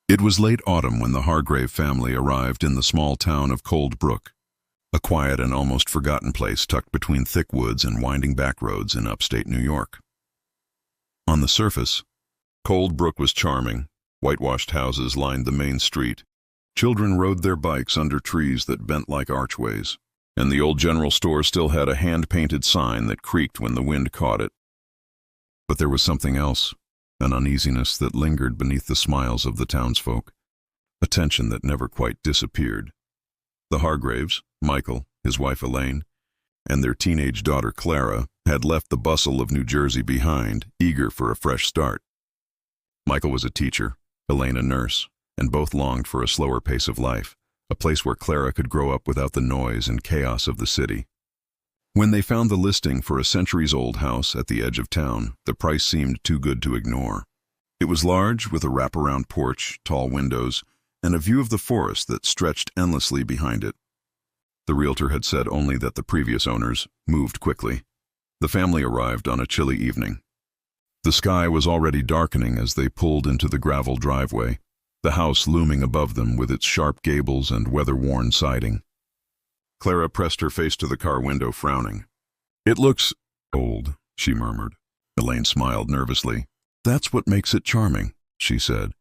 It was late autumn when the Hargrave family arrived in the small town of Cold Brook, a quiet and almost forgotten place tucked between thick woods and winding back roads in upstate New York. On the surface, Cold Brook was charming. Whitewashed houses lined the main street. Children rode their bikes under trees that bent like archways, and the old general store still had a hand-painted sign that creaked when the wind caught it. But there was something else, an uneasiness that lingered beneath the smiles of the townsfolk, a tension that never quite disappeared. The Hargraves, Michael, his wife Elaine, and their teenage daughter Clara had left the bustle of New Jersey behind, eager for a fresh start. Michael was a teacher, Elaine a nurse, and both longed for a slower pace of life, a place where Clara could grow up without the noise and chaos of the city. When they found the listing for a centuries-old house at the edge of town, the price seemed too good to ignore. It was large, with a wraparound porch, tall windows, and a view of the forest that stretched endlessly behind it. The realtor had said only that the previous owners moved quickly. The family arrived on a chilly evening. The sky was already darkening as they pulled into the gravel driveway, the house looming above them with its sharp gables and weather-worn siding. Clara pressed her face to the car window, frowning. "It looks old," she murmured. Elaine smiled nervously. "That's what makes it charming," she said,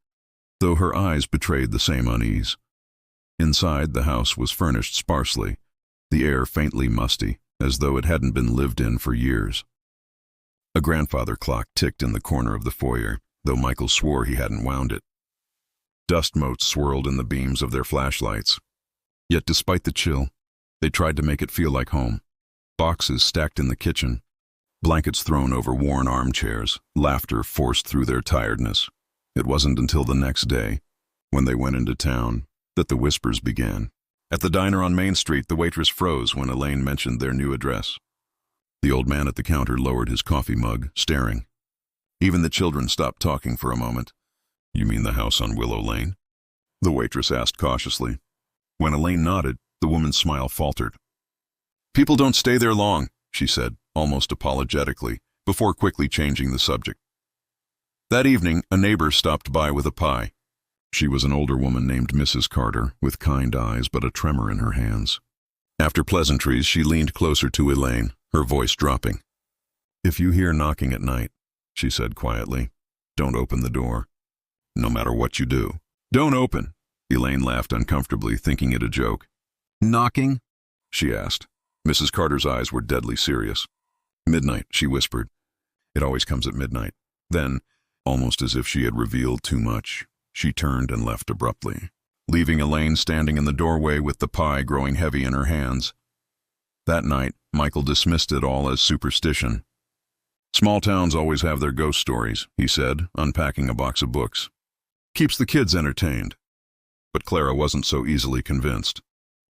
though her eyes betrayed the same unease. Inside, the house was furnished sparsely, the air faintly musty, as though it hadn't been lived in for years. A grandfather clock ticked in the corner of the foyer, though Michael swore he hadn't wound it. Dust motes swirled in the beams of their flashlights. Yet despite the chill, they tried to make it feel like home. Boxes stacked in the kitchen, blankets thrown over worn armchairs, laughter forced through their tiredness. It wasn't until the next day, when they went into town, that the whispers began. At the diner on Main Street, the waitress froze when Elaine mentioned their new address. The old man at the counter lowered his coffee mug, staring. Even the children stopped talking for a moment. "You mean the house on Willow Lane?" the waitress asked cautiously. When Elaine nodded, the woman's smile faltered. "People don't stay there long," she said, almost apologetically, before quickly changing the subject. That evening, a neighbor stopped by with a pie. She was an older woman named Mrs. Carter, with kind eyes but a tremor in her hands. After pleasantries, she leaned closer to Elaine, her voice dropping. "If you hear knocking at night," she said quietly, "don't open the door. No matter what you do, don't open." Elaine laughed uncomfortably, thinking it a joke. "Knocking?" she asked. Mrs. Carter's eyes were deadly serious. "Midnight," she whispered. "It always comes at midnight." Then, almost as if she had revealed too much, she turned and left abruptly, leaving Elaine standing in the doorway with the pie growing heavy in her hands. That night, Michael dismissed it all as superstition. "Small towns always have their ghost stories," he said, unpacking a box of books. "Keeps the kids entertained." But Clara wasn't so easily convinced.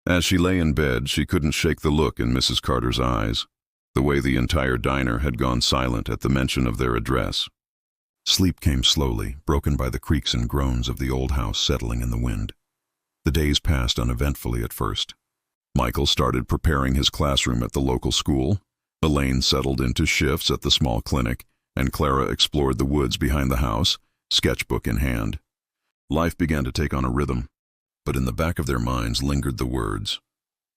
As she lay in bed, she couldn't shake the look in Mrs. Carter's eyes, the way the entire diner had gone silent at the mention of their address. Sleep came slowly, broken by the creaks and groans of the old house settling in the wind. The days passed uneventfully at first. Michael started preparing his classroom at the local school, Elaine settled into shifts at the small clinic, and Clara explored the woods behind the house, sketchbook in hand. Life began to take on a rhythm, but in the back of their minds lingered the words,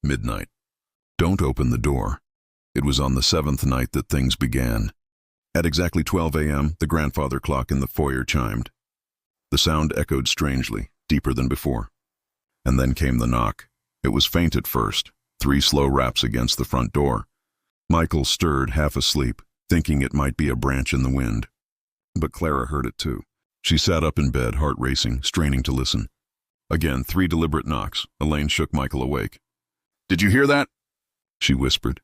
"Midnight. Don't open the door." It was on the 7th night that things began. At exactly 12 a.m., the grandfather clock in the foyer chimed. The sound echoed strangely, deeper than before. And then came the knock. It was faint at first, 3 slow raps against the front door. Michael stirred, half asleep, thinking it might be a branch in the wind. But Clara heard it too. She sat up in bed, heart racing, straining to listen. Again, 3 deliberate knocks. Elaine shook Michael awake. "Did you hear that?" she whispered.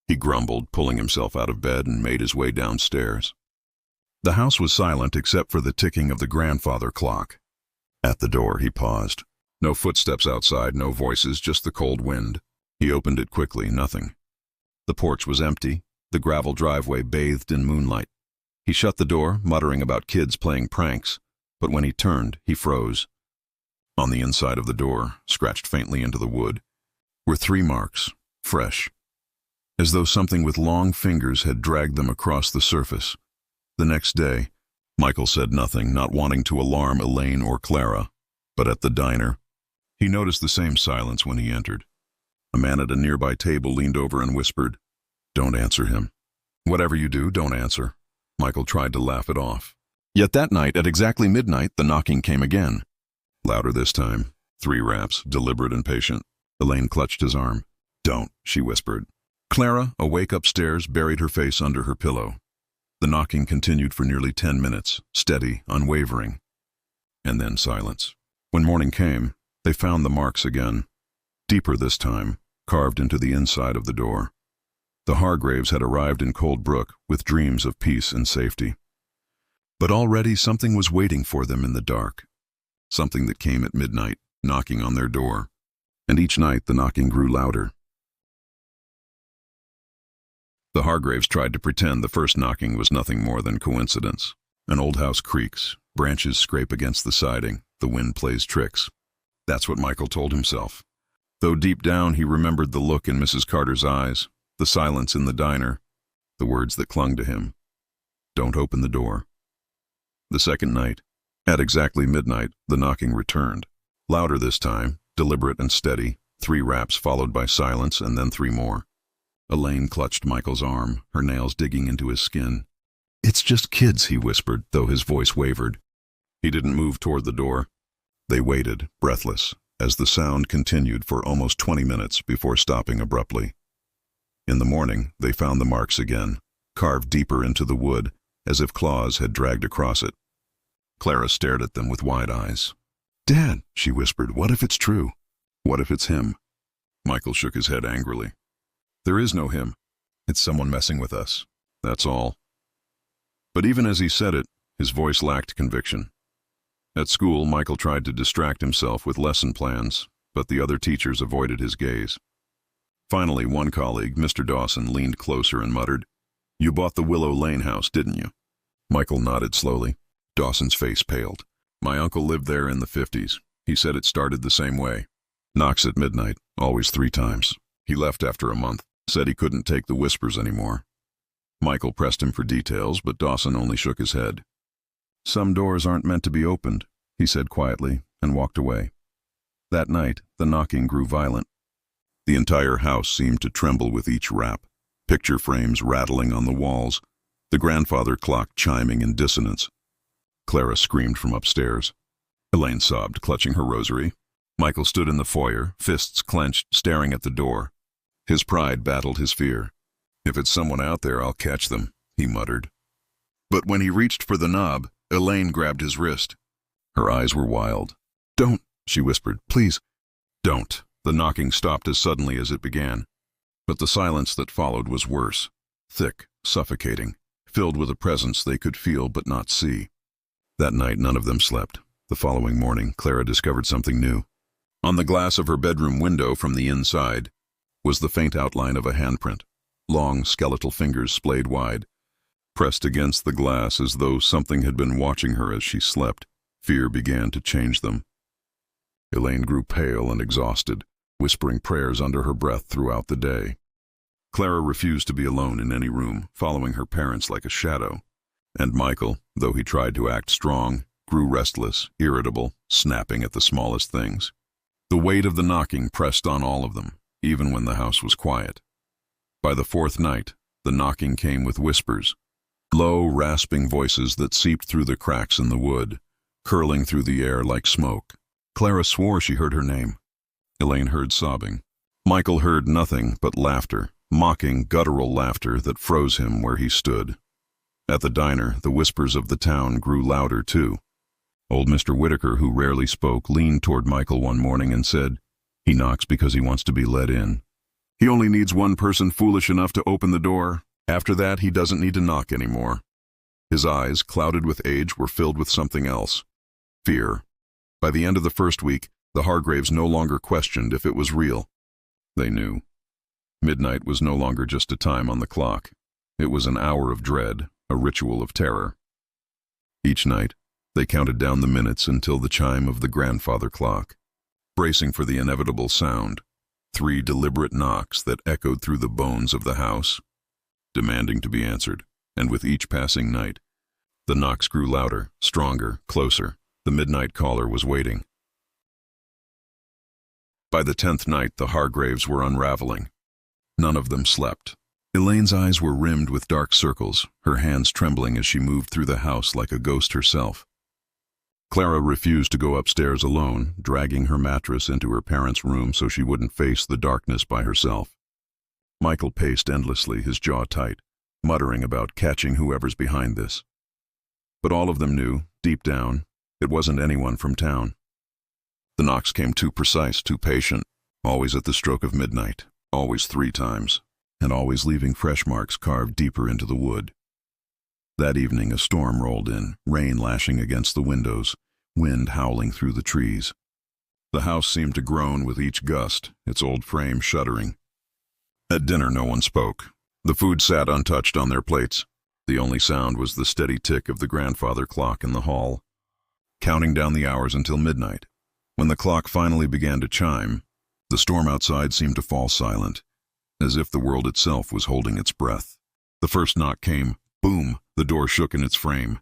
He grumbled, pulling himself out of bed, and made his way downstairs. The house was silent except for the ticking of the grandfather clock. At the door, he paused. No footsteps outside, no voices, just the cold wind. He opened it quickly, nothing. The porch was empty, the gravel driveway bathed in moonlight. He shut the door, muttering about kids playing pranks, but when he turned, he froze. On the inside of the door, scratched faintly into the wood, were 3 marks, fresh, as though something with long fingers had dragged them across the surface. The next day, Michael said nothing, not wanting to alarm Elaine or Clara. But at the diner, he noticed the same silence when he entered. A man at a nearby table leaned over and whispered, "Don't answer him. Whatever you do, don't answer." Michael tried to laugh it off. Yet that night, at exactly midnight, the knocking came again. Louder this time. 3 raps, deliberate and patient. Elaine clutched his arm. "Don't," she whispered. Clara, awake upstairs, buried her face under her pillow. The knocking continued for nearly 10 minutes, steady, unwavering. And then silence. When morning came, they found the marks again. Deeper this time, carved into the inside of the door. The Hargraves had arrived in Cold Brook with dreams of peace and safety. But already something was waiting for them in the dark. Something that came at midnight, knocking on their door. And each night the knocking grew louder. The Hargraves tried to pretend the first knocking was nothing more than coincidence. An old house creaks, branches scrape against the siding, the wind plays tricks. That's what Michael told himself. Though deep down he remembered the look in Mrs. Carter's eyes, the silence in the diner, the words that clung to him. "Don't open the door." The second night, at exactly midnight, the knocking returned. Louder this time, deliberate and steady, 3 raps followed by silence and then 3 more. Elaine clutched Michael's arm, her nails digging into his skin. "It's just kids," he whispered, though his voice wavered. He didn't move toward the door. They waited, breathless, as the sound continued for almost 20 minutes before stopping abruptly. In the morning, they found the marks again, carved deeper into the wood, as if claws had dragged across it. Clara stared at them with wide eyes. "Dad," she whispered, "what if it's true? What if it's him?" Michael shook his head angrily. "There is no him. It's someone messing with us. That's all." But even as he said it, his voice lacked conviction. At school, Michael tried to distract himself with lesson plans, but the other teachers avoided his gaze. Finally, one colleague, Mr. Dawson, leaned closer and muttered, "You bought the Willow Lane house, didn't you?" Michael nodded slowly. Dawson's face paled. "My uncle lived there in the 50s. He said it started the same way. Knocks at midnight, always 3 times. He left after a month, said he couldn't take the whispers anymore." Michael pressed him for details, but Dawson only shook his head. "Some doors aren't meant to be opened," he said quietly, and walked away. That night, the knocking grew violent. The entire house seemed to tremble with each rap, picture frames rattling on the walls, the grandfather clock chiming in dissonance. Clara screamed from upstairs. Elaine sobbed, clutching her rosary. Michael stood in the foyer, fists clenched, staring at the door. His pride battled his fear. "If it's someone out there, I'll catch them," he muttered. But when he reached for the knob, Elaine grabbed his wrist. Her eyes were wild. "Don't," she whispered. "Please, don't." The knocking stopped as suddenly as it began. But the silence that followed was worse. Thick, suffocating, filled with a presence they could feel but not see. That night, none of them slept. The following morning, Clara discovered something new. On the glass of her bedroom window from the inside was the faint outline of a handprint, long skeletal fingers splayed wide. Pressed against the glass as though something had been watching her as she slept, fear began to change them. Elaine grew pale and exhausted, whispering prayers under her breath throughout the day. Clara refused to be alone in any room, following her parents like a shadow. And Michael, though he tried to act strong, grew restless, irritable, snapping at the smallest things. The weight of the knocking pressed on all of them, even when the house was quiet. By the 4th night, the knocking came with whispers, low, rasping voices that seeped through the cracks in the wood, curling through the air like smoke. Clara swore she heard her name. Elaine heard sobbing. Michael heard nothing but laughter, mocking, guttural laughter that froze him where he stood. At the diner, the whispers of the town grew louder too. Old Mr. Whitaker, who rarely spoke, leaned toward Michael one morning and said, "He knocks because he wants to be let in. He only needs one person foolish enough to open the door. After that, he doesn't need to knock anymore." His eyes, clouded with age, were filled with something else. Fear. By the end of the first week, the Hargraves no longer questioned if it was real. They knew. Midnight was no longer just a time on the clock. It was an hour of dread, a ritual of terror. Each night, they counted down the minutes until the chime of the grandfather clock, bracing for the inevitable sound. 3 deliberate knocks that echoed through the bones of the house, demanding to be answered, and with each passing night, The knocks grew louder, stronger, closer. The midnight caller was waiting. By the 10th night, the Hargraves were unraveling. None of them slept. Elaine's eyes were rimmed with dark circles, her hands trembling as she moved through the house like a ghost herself. Clara refused to go upstairs alone, dragging her mattress into her parents' room so she wouldn't face the darkness by herself. Michael paced endlessly, his jaw tight, muttering about catching whoever's behind this. But all of them knew, deep down, it wasn't anyone from town. The knocks came too precise, too patient, always at the stroke of midnight, always 3 times, and always leaving fresh marks carved deeper into the wood. That evening a storm rolled in, rain lashing against the windows, wind howling through the trees. The house seemed to groan with each gust, its old frame shuddering. At dinner no one spoke. The food sat untouched on their plates. The only sound was the steady tick of the grandfather clock in the hall, counting down the hours until midnight. When the clock finally began to chime, the storm outside seemed to fall silent, as if the world itself was holding its breath. The first knock came. Boom! The door shook in its frame.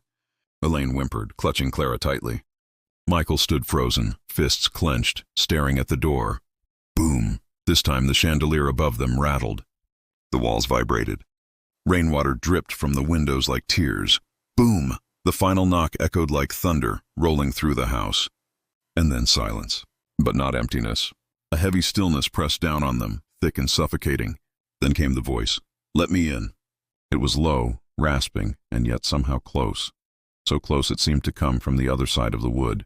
Elaine whimpered, clutching Clara tightly. Michael stood frozen, fists clenched, staring at the door. Boom! This time the chandelier above them rattled. The walls vibrated. Rainwater dripped from the windows like tears. Boom! The final knock echoed like thunder, rolling through the house. And then silence. But not emptiness. A heavy stillness pressed down on them, thick and suffocating. Then came the voice. "Let me in." It was low, rasping, and yet somehow close. So close it seemed to come from the other side of the wood.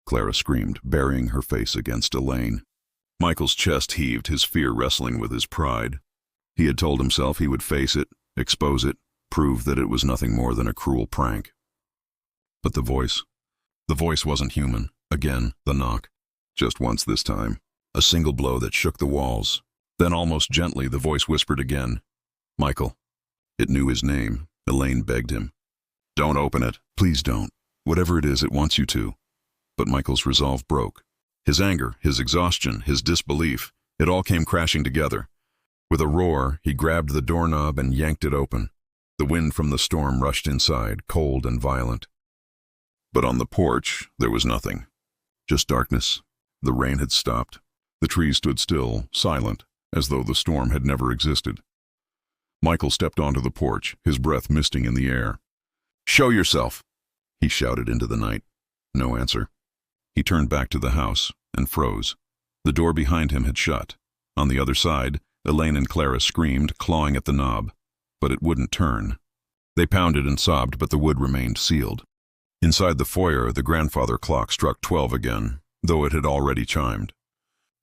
Clara screamed, burying her face against Elaine. Michael's chest heaved, his fear wrestling with his pride. He had told himself he would face it, expose it, prove that it was nothing more than a cruel prank. But the voice wasn't human. Again, the knock. Just once this time. A single blow that shook the walls. Then almost gently the voice whispered again. "Michael." It knew his name. Elaine begged him. "Don't open it. Please don't. Whatever it is, it wants you to." But Michael's resolve broke. His anger, his exhaustion, his disbelief, it all came crashing together. With a roar, he grabbed the doorknob and yanked it open. The wind from the storm rushed inside, cold and violent. But on the porch, there was nothing. Just darkness. The rain had stopped. The trees stood still, silent, as though the storm had never existed. Michael stepped onto the porch, his breath misting in the air. "Show yourself!" he shouted into the night. No answer. He turned back to the house and froze. The door behind him had shut. On the other side, Elaine and Clara screamed, clawing at the knob. But it wouldn't turn. They pounded and sobbed, but the wood remained sealed. Inside the foyer, the grandfather clock struck 12 again, though it had already chimed.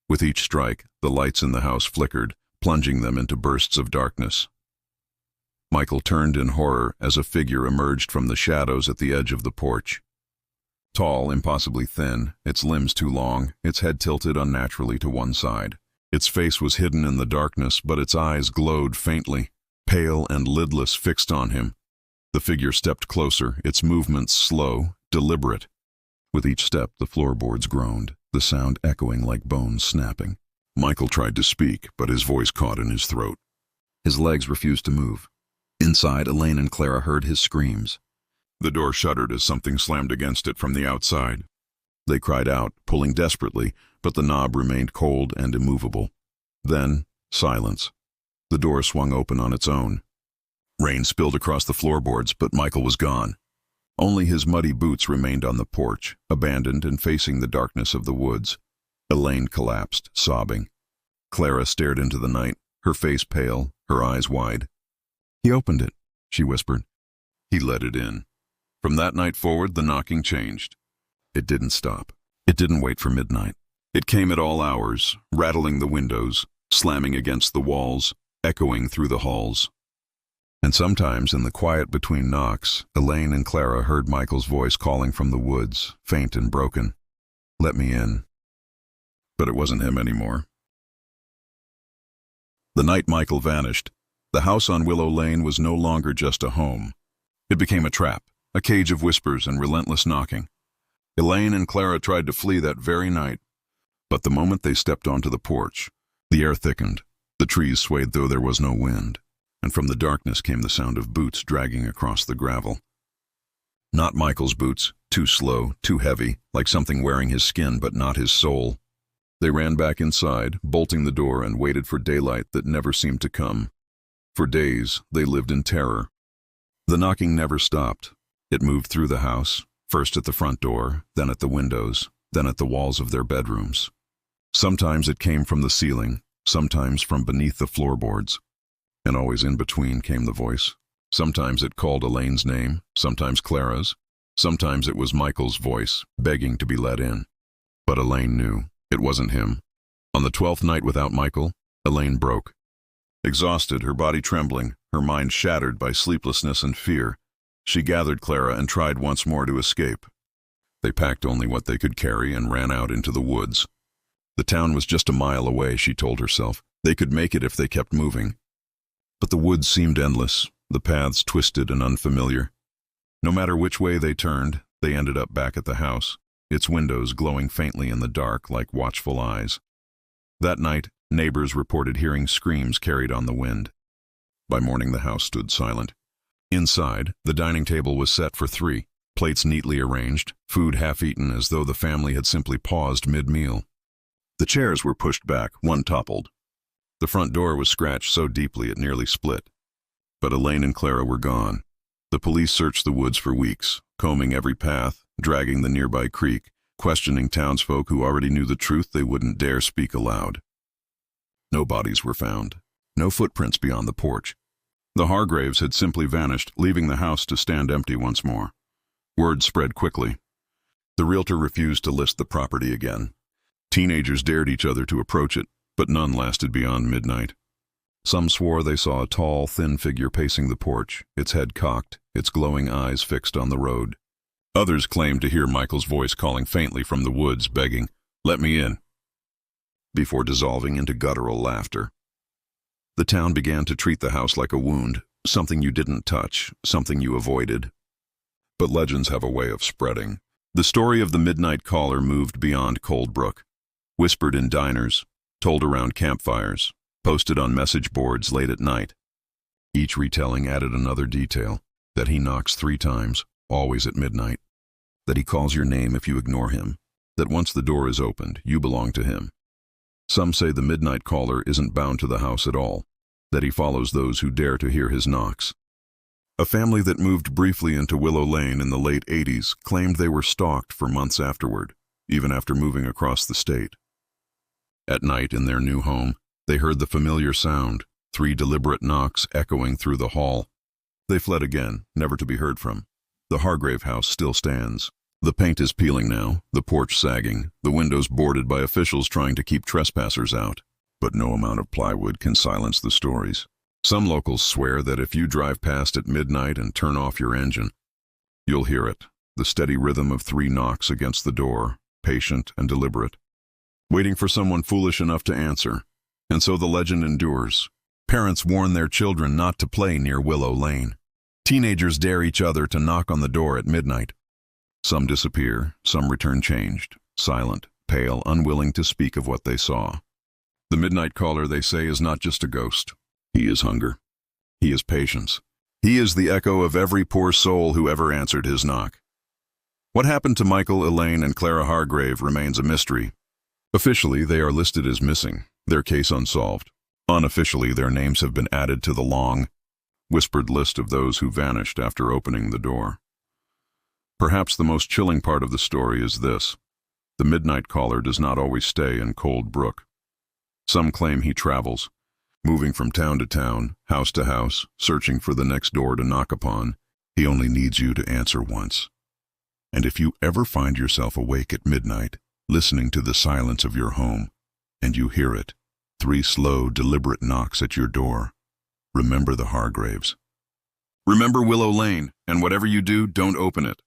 With each strike, the lights in the house flickered, plunging them into bursts of darkness. Michael turned in horror as a figure emerged from the shadows at the edge of the porch. Tall, impossibly thin, its limbs too long, its head tilted unnaturally to one side. Its face was hidden in the darkness, but its eyes glowed faintly, pale and lidless, fixed on him. The figure stepped closer, its movements slow, deliberate. With each step, the floorboards groaned, the sound echoing like bones snapping. Michael tried to speak, but his voice caught in his throat. His legs refused to move. Inside, Elaine and Clara heard his screams. The door shuddered as something slammed against it from the outside. They cried out, pulling desperately, but the knob remained cold and immovable. Then, silence. The door swung open on its own. Rain spilled across the floorboards, but Michael was gone. Only his muddy boots remained on the porch, abandoned and facing the darkness of the woods. Elaine collapsed, sobbing. Clara stared into the night, her face pale, her eyes wide. "He opened it," she whispered. He let it in. From that night forward, the knocking changed. It didn't stop. It didn't wait for midnight. It came at all hours, rattling the windows, slamming against the walls, echoing through the halls. And sometimes, in the quiet between knocks, Elaine and Clara heard Michael's voice calling from the woods, faint and broken. "Let me in." But it wasn't him anymore. The night Michael vanished, the house on Willow Lane was no longer just a home. It became a trap, a cage of whispers and relentless knocking. Elaine and Clara tried to flee that very night, but the moment they stepped onto the porch, the air thickened, the trees swayed though there was no wind, and from the darkness came the sound of boots dragging across the gravel. Not Michael's boots, too slow, too heavy, like something wearing his skin but not his soul. They ran back inside, bolting the door, and waited for daylight that never seemed to come. For days, they lived in terror. The knocking never stopped. It moved through the house, first at the front door, then at the windows, then at the walls of their bedrooms. Sometimes it came from the ceiling, sometimes from beneath the floorboards. And always in between came the voice. Sometimes it called Elaine's name, sometimes Clara's. Sometimes it was Michael's voice, begging to be let in. But Elaine knew it wasn't him. On the 12th night without Michael, Elaine broke. Exhausted, her body trembling, her mind shattered by sleeplessness and fear, she gathered Clara and tried once more to escape. They packed only what they could carry and ran out into the woods. The town was just a mile away, she told herself. They could make it if they kept moving. But the woods seemed endless, the paths twisted and unfamiliar. No matter which way they turned, they ended up back at the house, its windows glowing faintly in the dark like watchful eyes. That night, neighbors reported hearing screams carried on the wind. By morning, the house stood silent. Inside, the dining table was set for 3, plates neatly arranged, food half-eaten as though the family had simply paused mid-meal. The chairs were pushed back, one toppled. The front door was scratched so deeply it nearly split. But Elaine and Clara were gone. The police searched the woods for weeks, combing every path, dragging the nearby creek, questioning townsfolk who already knew the truth they wouldn't dare speak aloud. No bodies were found. No footprints beyond the porch. The Hargraves had simply vanished, leaving the house to stand empty once more. Word spread quickly. The realtor refused to list the property again. Teenagers dared each other to approach it, but none lasted beyond midnight. Some swore they saw a tall, thin figure pacing the porch, its head cocked, its glowing eyes fixed on the road. Others claimed to hear Michael's voice calling faintly from the woods, begging, "Let me in," before dissolving into guttural laughter. The town began to treat the house like a wound, something you didn't touch, something you avoided. But legends have a way of spreading. The story of the midnight caller moved beyond Cold Brook, whispered in diners, told around campfires, posted on message boards late at night. Each retelling added another detail, that he knocks 3 times, always at midnight, that he calls your name if you ignore him, that once the door is opened, you belong to him. Some say the midnight caller isn't bound to the house at all, that he follows those who dare to hear his knocks. A family that moved briefly into Willow Lane in the late 80s claimed they were stalked for months afterward, even after moving across the state. At night in their new home, they heard the familiar sound, 3 deliberate knocks echoing through the hall. They fled again, never to be heard from. The Hargrave house still stands. The paint is peeling now, the porch sagging, the windows boarded by officials trying to keep trespassers out. But no amount of plywood can silence the stories. Some locals swear that if you drive past at midnight and turn off your engine, you'll hear it, the steady rhythm of 3 knocks against the door, patient and deliberate, waiting for someone foolish enough to answer. And so the legend endures. Parents warn their children not to play near Willow Lane. Teenagers dare each other to knock on the door at midnight. Some disappear, some return changed, silent, pale, unwilling to speak of what they saw. The midnight caller, they say, is not just a ghost. He is hunger. He is patience. He is the echo of every poor soul who ever answered his knock. What happened to Michael, Elaine, and Clara Hargrave remains a mystery. Officially, they are listed as missing, their case unsolved. Unofficially, their names have been added to the long, whispered list of those who vanished after opening the door. Perhaps the most chilling part of the story is this. The midnight caller does not always stay in Cold Brook. Some claim he travels, moving from town to town, house to house, searching for the next door to knock upon. He only needs you to answer once. And if you ever find yourself awake at midnight, listening to the silence of your home, and you hear it, 3 slow, deliberate knocks at your door, remember the Hargraves. Remember Willow Lane, and whatever you do, don't open it.